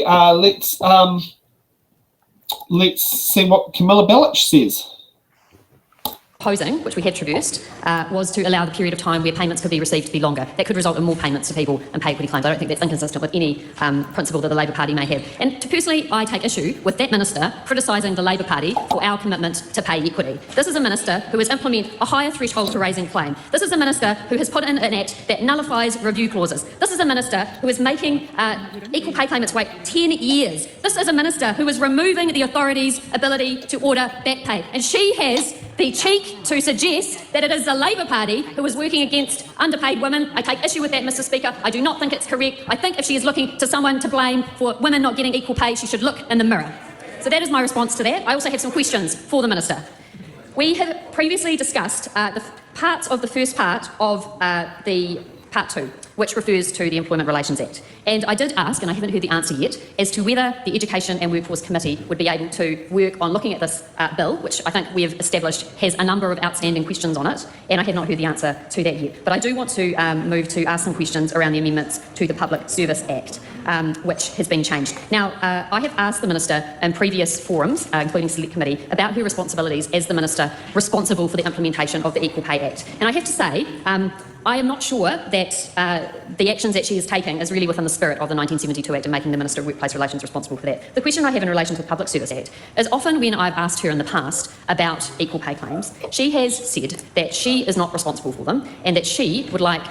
Let's see what Camilla Belich says. Proposing, which we have traversed, was to allow the period of time where payments could be received to be longer. That could result in more payments to people and pay equity claims. I don't think that's inconsistent with any principle that the Labor Party may have. And personally, I take issue with that minister criticising the Labor Party for our commitment to pay equity. This is a minister who has implemented a higher threshold to raising claim. This is a minister who has put in an act that nullifies review clauses. This is a minister who is making equal pay claimants wait 10 years. This is a minister who is removing the authority's ability to order back pay. And she has the cheek to suggest that it is the Labor Party who is working against underpaid women. I take issue with that, Mr Speaker. I do not think it's correct. I think if she is looking to someone to blame for women not getting equal pay, she should look in the mirror. So that is my response to that. I also have some questions for the Minister. We have previously discussed the parts of the first part of the Part 2, which refers to the Employment Relations Act. And I did ask, and I haven't heard the answer yet, as to whether the Education and Workforce Committee would be able to work on looking at this bill, which I think we have established has a number of outstanding questions on it, and I have not heard the answer to that yet. But I do want to move to ask some questions around the amendments to the Public Service Act, which has been changed. Now, I have asked the Minister in previous forums, including Select Committee, about her responsibilities as the Minister responsible for the implementation of the Equal Pay Act. And I have to say, I am not sure that the actions that she is taking is really within the spirit of the 1972 Act and making the Minister of Workplace Relations responsible for that. The question I have in relation to the Public Service Act is often when I've asked her in the past about equal pay claims, she has said that she is not responsible for them and that she would like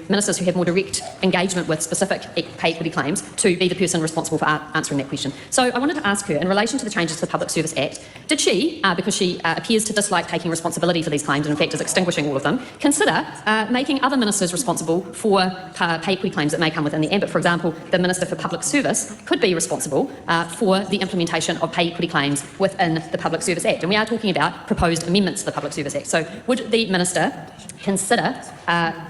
ministers who have more direct engagement with specific pay equity claims to be the person responsible for answering that question. So I wanted to ask her, in relation to the changes to the Public Service Act, did she, because she appears to dislike taking responsibility for these claims and in fact is extinguishing all of them, consider making other ministers responsible for pay equity claims that may come within the ambit? For example, the Minister for Public Service could be responsible for the implementation of pay equity claims within the Public Service Act. And we are talking about proposed amendments to the Public Service Act. So would the Minister consider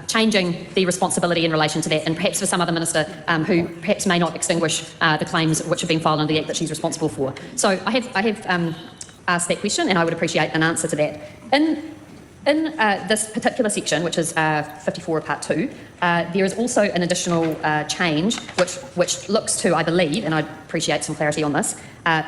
changing the responsibility in relation to that, and perhaps for some other minister who perhaps may not extinguish the claims which have been filed under the Act that she's responsible for? So I have asked that question, and I would appreciate an answer to that. In this particular section, which is 54 Part 2, there is also an additional change which looks to, I believe, and I'd appreciate some clarity on this,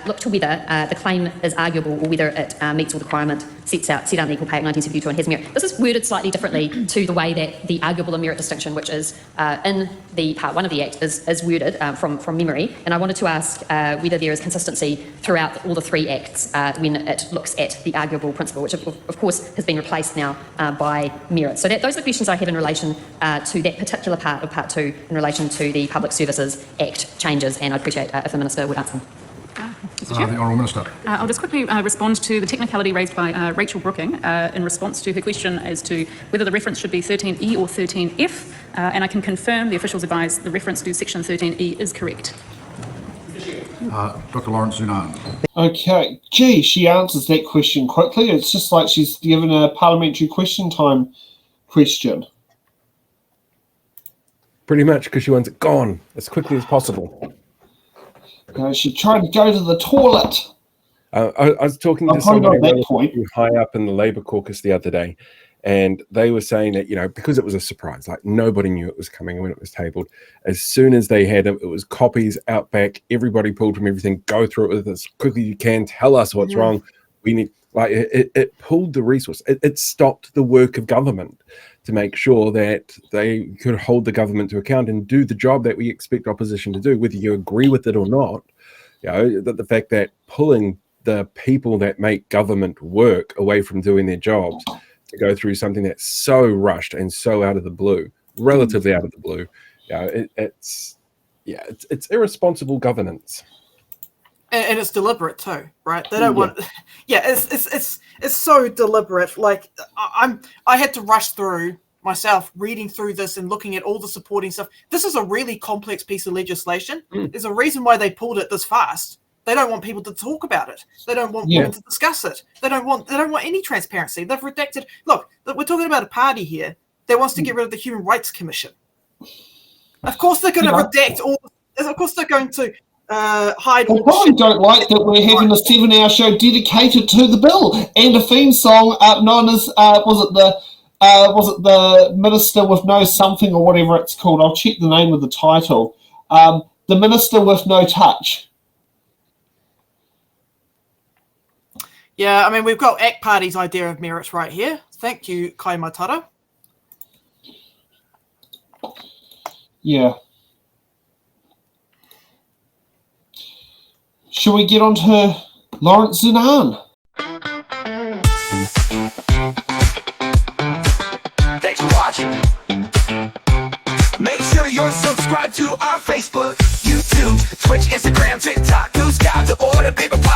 look to whether the claim is arguable or whether it meets all the requirement set out in Equal Pay Act 1972 and has merit. This is worded slightly differently to the way that the arguable and merit distinction, which is in the Part 1 of the Act, is worded from memory. And I wanted to ask whether there is consistency throughout all the three Acts when it looks at the arguable principle, which of course has been replaced now by merit. So those are the questions I have in relation to that particular part of Part 2 in relation to the Public Services Act changes, and I'd appreciate if the Minister would answer. Mr. Chair. The Honourable Minister. I'll just quickly respond to the technicality raised by Rachel Brooking in response to her question as to whether the reference should be 13E or 13F, and I can confirm the officials advise the reference to section 13E is correct. Dr. Lawrence Zunan. Okay, gee, she answers that question quickly. It's just like she's given a parliamentary question time question. Pretty much, because she wants it gone as quickly as possible. She tried to go to the toilet. I was talking to someone high up in the Labour caucus the other day, and they were saying that, because it was a surprise, like nobody knew it was coming when it was tabled. As soon as they had it, it was copies out back. Everybody pulled from everything. Go through it with as quickly as you can. Tell us what's wrong. We need, it pulled the resource. It stopped the work of government to make sure that they could hold the government to account and do the job that we expect opposition to do, whether you agree with it or not. That the fact that pulling the people that make government work away from doing their jobs to go through something that's so rushed and so out of the blue, relatively out of the blue, it's irresponsible governance. And it's deliberate too, right? They don't want. Yeah, it's so deliberate. Like I had to rush through myself, reading through this and looking at all the supporting stuff. This is a really complex piece of legislation. There's a reason why they pulled it this fast. They don't want people to talk about it. They don't want women to discuss it. They don't want any transparency. They've redacted. Look, we're talking about a party here that wants to get rid of the Human Rights Commission. Of course, they're going to redact all. Of course, they're going to hide. They probably don't like that we're having a 7-hour show dedicated to the bill and a theme song known as was it the Minister with No Something or whatever it's called? I'll check the name of the title. the minister with no touch. Yeah, I mean, we've got ACT Party's idea of merit right here. Thank you, Kai Matara. Yeah. Shall we get on to Lawrence Zunan? Thanks for watching. Make sure you're subscribed to our Facebook, YouTube, Twitch, Instagram, TikTok, News Guide, The Order, Paper Pie.